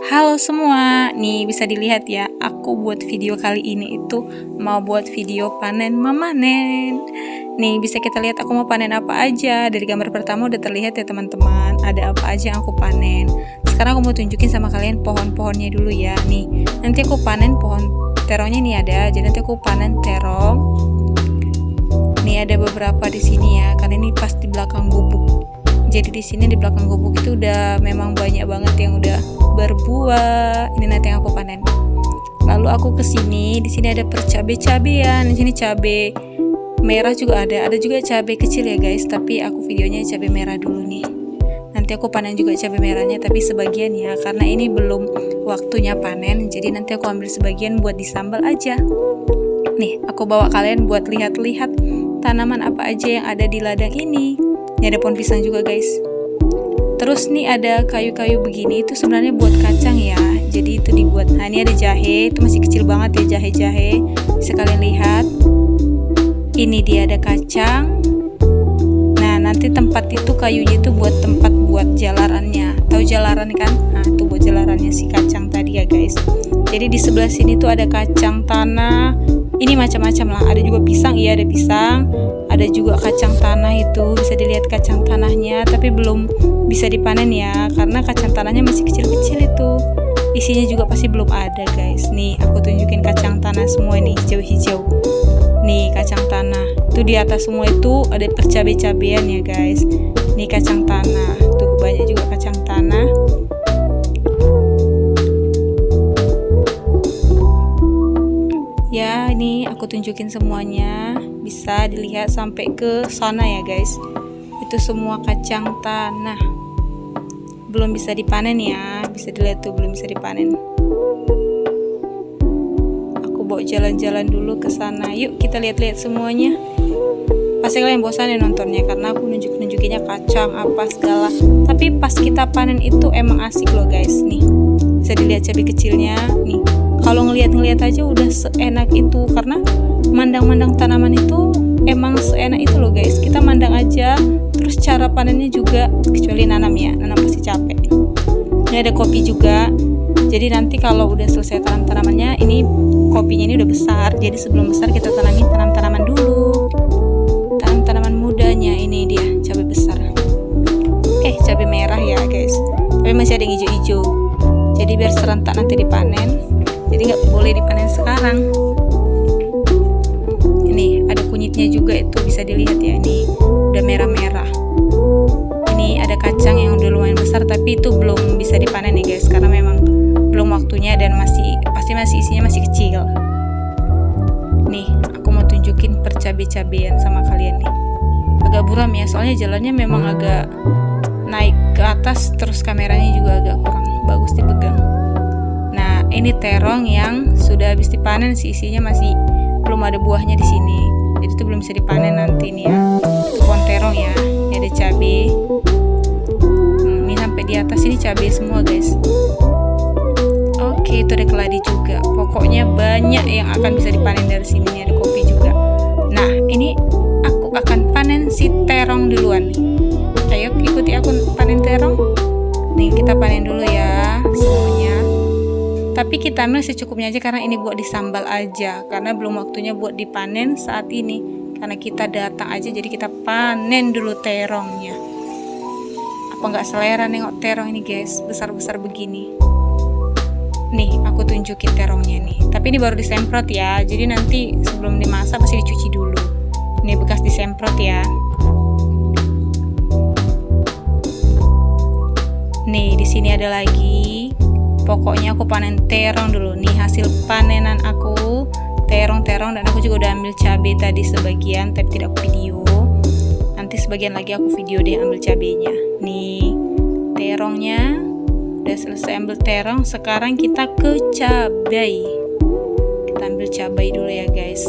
Halo semua, nih bisa dilihat ya, aku buat video kali ini itu mau buat video panen memanen. Nih bisa kita lihat aku mau panen apa aja. Dari gambar pertama udah terlihat ya teman-teman, ada apa aja yang aku panen. Sekarang aku mau tunjukin sama kalian pohon-pohonnya dulu ya. Nih, nanti aku panen pohon terongnya nih ada, jadi nanti aku panen terong. Nih ada beberapa di sini ya, karena ini pas di belakang gubuk. Jadi di sini di belakang gubuk itu udah memang banyak banget yang udah berbuah. Ini nanti yang aku panen. Lalu aku ke sini, di sini ada percabe-cabean. Di sini cabe merah juga ada juga cabe kecil ya guys. Tapi aku videonya cabe merah dulu nih. Nanti aku panen juga cabe merahnya, tapi sebagian ya, karena ini belum waktunya panen. Jadi nanti aku ambil sebagian buat disambal aja. Nih, aku bawa kalian buat lihat-lihat tanaman apa aja yang ada di ladang ini. Ini ada pohon pisang juga guys. Terus nih ada kayu-kayu begini, itu sebenarnya buat kacang ya. Jadi itu dibuat. Nah ini ada jahe, itu masih kecil banget ya jahe-jahe. Bisa kalian lihat. Ini dia ada kacang. Nah nanti tempat itu kayunya itu buat tempat buat jalarannya. Tahu jalaran kan? Nah itu buat jalarannya si kacang tadi ya guys. Jadi di sebelah sini tuh ada kacang tanah. Ini macam-macam lah. Ada juga pisang, iya ada pisang. Ada juga kacang tanah itu, bisa dilihat kacang tanahnya, tapi belum bisa dipanen ya, karena kacang tanahnya masih kecil-kecil itu. Isinya juga pasti belum ada guys. Nih aku tunjukin kacang tanah semua nih, hijau-hijau. Nih kacang tanah, tuh di atas semua itu ada percabe-cabean ya guys. Nih kacang tanah, tuh banyak juga kacang tanah. Ya ini aku tunjukin semuanya, bisa dilihat sampai ke sana ya guys. Itu semua kacang tanah, belum bisa dipanen ya, bisa dilihat tuh belum bisa dipanen. Aku bawa jalan-jalan dulu ke sana. Yuk kita lihat-lihat semuanya. Pasti kalian bosan ya nontonnya, karena aku nunjukinnya kacang apa segala. Tapi pas kita panen itu emang asik loh guys. Nih bisa dilihat cabai kecilnya nih. Kalau ngeliat-ngeliat aja udah seenak itu, karena mandang-mandang tanaman itu emang seenak itu loh guys. Kita mandang aja, terus cara panennya juga, kecuali nanam ya, nanam pasti capek. Ini ada kopi juga. Jadi nanti kalau udah selesai tanam tanamannya, ini kopinya ini udah besar. Jadi sebelum besar kita tanamin tanam-tanaman dulu. Tanam tanaman mudanya, ini dia cabai besar. Cabai merah ya guys. Tapi masih ada yang hijau-hijau. Jadi biar serentak nanti dipanen. Jadi nggak boleh dipanen sekarang. Ini ada kunyitnya juga, itu bisa dilihat ya, ini udah merah-merah. Ini ada kacang yang udah lumayan besar, tapi itu belum bisa dipanen nih guys, karena memang belum waktunya dan pasti masih isinya masih kecil. Nih aku mau tunjukin percabe-cabean sama kalian nih. Agak buram ya, soalnya jalannya memang agak naik ke atas, terus kameranya juga agak kurang bagus dipegang. Nah, ini terong yang sudah habis dipanen sih, isinya masih belum ada buahnya di sini. Jadi itu belum bisa dipanen nanti nih ya. Itu pohon terong ya. Ini ada cabai. Ini sampai di atas ini cabai semua, guys. Oke, itu ada keladi juga. Pokoknya banyak yang akan bisa dipanen dari sini. Ada kopi juga. Nah, ini aku akan panen si terong duluan. Ayo ikuti aku panen terong. Nih, kita panen dulu ya semuanya. Tapi kita ambil secukupnya aja, karena ini buat disambal aja, karena belum waktunya buat dipanen saat ini, karena kita datang aja, jadi kita panen dulu terongnya. Apa nggak selera nengok terong ini guys, besar-besar begini. Nih aku tunjukin terongnya nih, tapi ini baru disemprot ya, jadi nanti sebelum dimasak pasti dicuci dulu. Ini bekas disemprot ya. Nih di sini ada lagi. Pokoknya aku panen terong dulu. Nih hasil panenan aku terong-terong, dan aku juga udah ambil cabai tadi sebagian, tapi tidak aku video. Nanti sebagian lagi aku video deh ambil cabainya. Nih terongnya udah selesai ambil terong. Sekarang kita ke cabai. Kita ambil cabai dulu ya guys.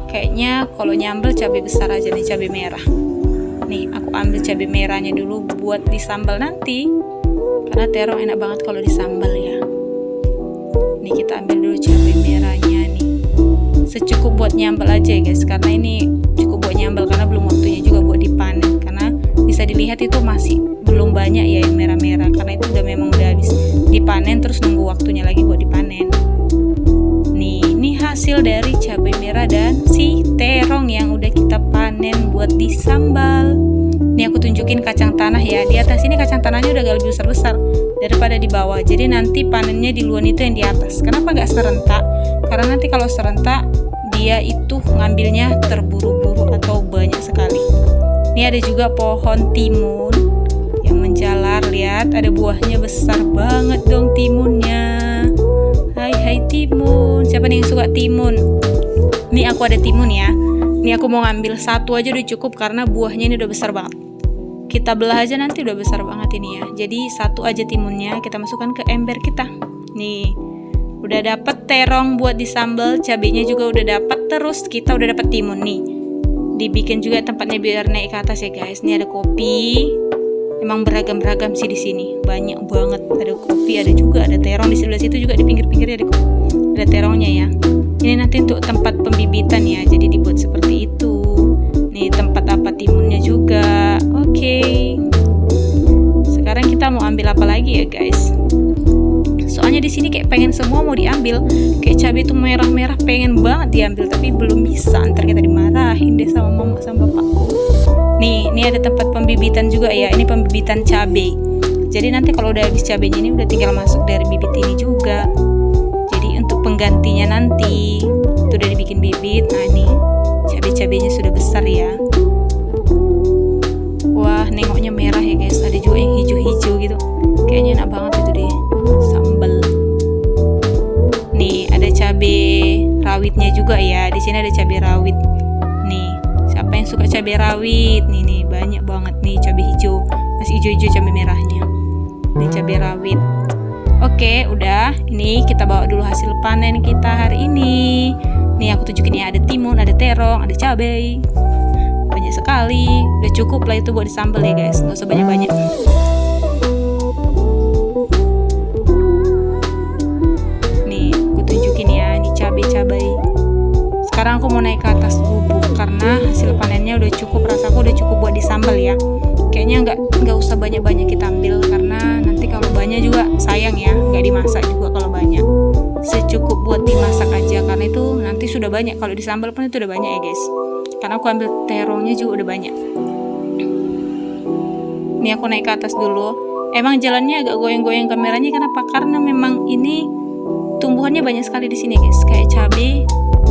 Kayaknya kalau nyambel cabai besar aja nih, cabai merah. Nih aku ambil cabai merahnya dulu buat disambal nanti, karena terong enak banget kalau disambal ya. Nih kita ambil dulu cabai merahnya nih, secukup buat nyambal aja ya guys, karena ini cukup buat nyambal, karena belum waktunya juga buat dipanen. Karena bisa dilihat itu masih belum banyak ya yang merah-merah, karena itu udah memang udah habis dipanen terus nunggu waktunya lagi buat dipanen. Nih, ini hasil dari cabai merah dan si terong yang udah kita panen buat disambal. Nih aku tunjukin kacang tanah ya. Di atas ini kacang tanahnya udah agak lebih besar-besar daripada di bawah. Jadi nanti panennya di luar itu yang di atas. Kenapa nggak serentak? Karena nanti kalau serentak dia itu ngambilnya terburu-buru atau banyak sekali. Ini ada juga pohon timun yang menjalar. Lihat, ada buahnya besar banget dong timunnya. Hai timun. Siapa nih yang suka timun? Nih aku ada timun ya. Nih aku mau ngambil satu aja udah cukup karena buahnya ini udah besar banget. Kita belah aja nanti udah besar banget ini ya. Jadi satu aja timunnya kita masukkan ke ember kita. Nih, udah dapet terong buat disambal, cabenya juga udah dapet, terus kita udah dapet timun nih. Dibikin juga tempatnya biar naik ke atas ya guys. Nih ada kopi. Emang beragam-beragam sih di sini. Banyak banget. Ada kopi, ada juga ada terong di sebelah situ juga di pinggir-pinggirnya ada terongnya ya. Ini nanti untuk tempat pembibitan ya. Jadi dibuat seperti itu. Nih tempat apa timunnya juga. Oke. Sekarang kita mau ambil apa lagi ya guys? Soalnya di sini kayak pengen semua mau diambil. Kayak cabai itu merah-merah pengen banget diambil tapi belum bisa. Ntar kita dimarahin deh sama mama sama bapakku. Nih, ini ada tempat pembibitan juga ya. Ini pembibitan cabai. Jadi nanti kalau udah habis cabainya ini udah tinggal masuk dari bibit ini juga. Jadi untuk penggantinya nanti itu udah dibikin bibit. Nah ini cabai-cabainya sudah besar ya. Wah, nengoknya merah ya guys. Ada juga yang hijau-hijau gitu. Kayaknya enak banget itu deh. Sambal. Nih, ada cabai rawitnya juga ya. Di sini ada cabai rawit. Nih, siapa yang suka cabai rawit? Nih banyak banget nih cabai hijau. Masih hijau-hijau cabai merahnya. Nih cabai rawit. Oke, udah. Ini kita bawa dulu hasil panen kita hari ini. Nih aku tunjukin ya, ada timun, ada terong, ada cabai. Banyak sekali. Udah cukup lah itu buat disambal ya guys. Nggak usah banyak-banyak. Nih, aku tunjukin ya, ini cabai-cabai. Sekarang aku mau naik ke atas bubuk karena hasil panennya udah cukup, rasaku udah cukup buat disambal ya. Kayaknya nggak usah banyak-banyak kita ambil karena nanti kalau banyak juga sayang ya, nggak dimasak juga kalau banyak. Secukup buat dimasak aja karena itu nanti sudah banyak. Kalau disambal pun itu udah banyak ya guys. Karena aku ambil terongnya juga udah banyak. Ini aku naik ke atas dulu. Emang jalannya agak goyang-goyang kameranya kenapa? Karena memang ini tumbuhannya banyak sekali di sini guys, kayak cabai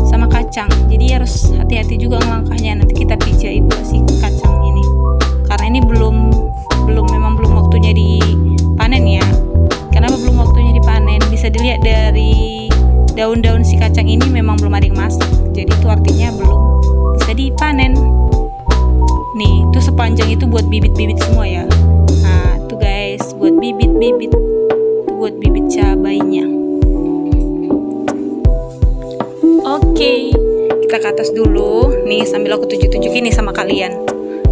sama kacang. Jadi harus hati-hati juga ngelangkahnya. Nanti kita pijai buat si kacang ini. Karena ini belum waktunya dipanen ya. Kenapa belum waktunya dipanen? Bisa dilihat dari daun-daun si kacang ini memang belum ada yang masak. Jadi itu artinya belum bisa dipanen. Nih, itu sepanjang itu buat bibit-bibit semua ya. Nah, tuh guys, buat bibit-bibit. Itu buat bibit cabainya. Oke, kita ke atas dulu. Nih, sambil aku tunjuk-tunjukin nih sama kalian.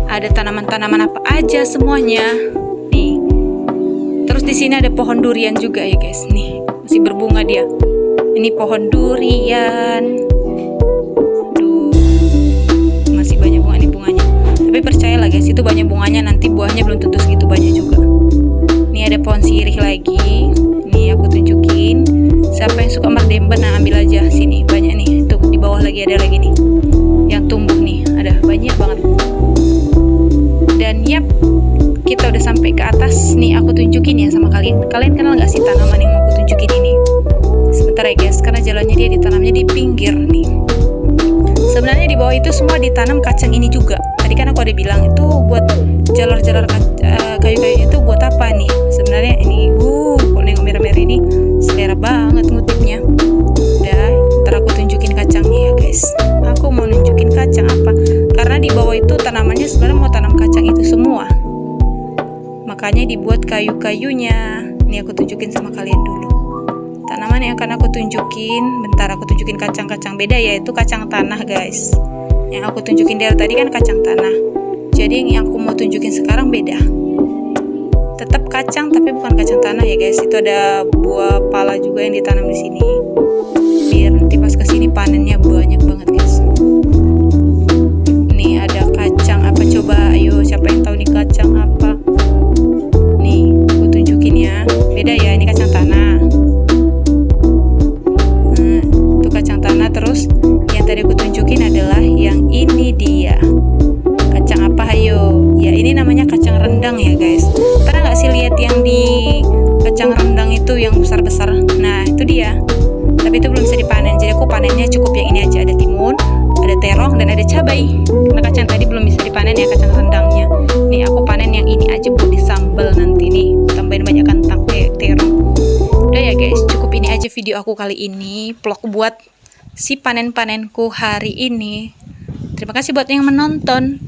Ada tanaman-tanaman apa aja semuanya. Nih. Terus di sini ada pohon durian juga ya guys. Nih, masih berbunga dia. Ini pohon durian. Aduh. Masih banyak bunga nih bunganya. Tapi percayalah guys, itu banyak bunganya, nanti buahnya belum tentu segitu banyak juga. Nih ada pohon sirih lagi. Nih aku tunjukin. Siapa yang suka merdemben, nah ambil aja sini. Banyak nih. Tuh di bawah lagi ada lagi nih. Yang tumbuh nih, ada banyak banget. Dan yap, kita udah sampai ke atas. Nih aku tunjukin ya sama kalian. Kalian kenal gak sih tanaman yang mau aku tunjukin ini? Sebentar ya guys, karena jalannya dia ditanamnya di pinggir nih. Sebenarnya di bawah itu semua ditanam kacang ini juga. Tadi kan aku ada bilang itu buat jalur-jalur kayu-kayu itu buat apa nih? Sebenarnya ini, kok nengok merah-merah ini selera banget ngutipnya. Udah, ntar aku tunjukin kacangnya ya guys. Aku mau nunjukin kacang apa? Karena di bawah itu tanamannya sebenarnya mau tanam kacang itu semua. Makanya dibuat kayu-kayunya. Nih aku tunjukin sama kalian dulu. Tanaman yang akan aku tunjukin, bentar aku tunjukin kacang-kacang beda ya, itu kacang tanah guys. Yang aku tunjukin dari tadi kan kacang tanah. Jadi yang aku mau tunjukin sekarang beda. Tetap kacang tapi bukan kacang tanah ya guys. Itu ada buah pala juga yang ditanam di sini. Biar nanti pas kesini panennya banyak banget guys. Nih ada kacang apa coba? Ayo siapa yang tahu nih kacang apa? Nih aku tunjukin ya. Beda ya, ini kacang tanah. Nah, itu kacang tanah. Terus yang tadi aku tunjukin adalah yang ini dia. Kacang apa hayo? Ya ini namanya kacang rendang ya guys. Pernah nggak sih lihat yang di kacang rendang itu yang besar-besar? Nah itu dia. Tapi itu belum bisa dipanen. Jadi aku panennya cukup yang ini aja. Ada timun, ada terong, dan ada cabai. Karena kacang tadi belum bisa dipanen ya, kacang rendangnya. Nih aku panen yang ini aja buat disambal nanti nih. Tambahin banyak kentang, terong. Udah ya guys, cukup ini aja video aku kali ini. Vlog buat si panen-panenku hari ini. Terima kasih buat yang menonton.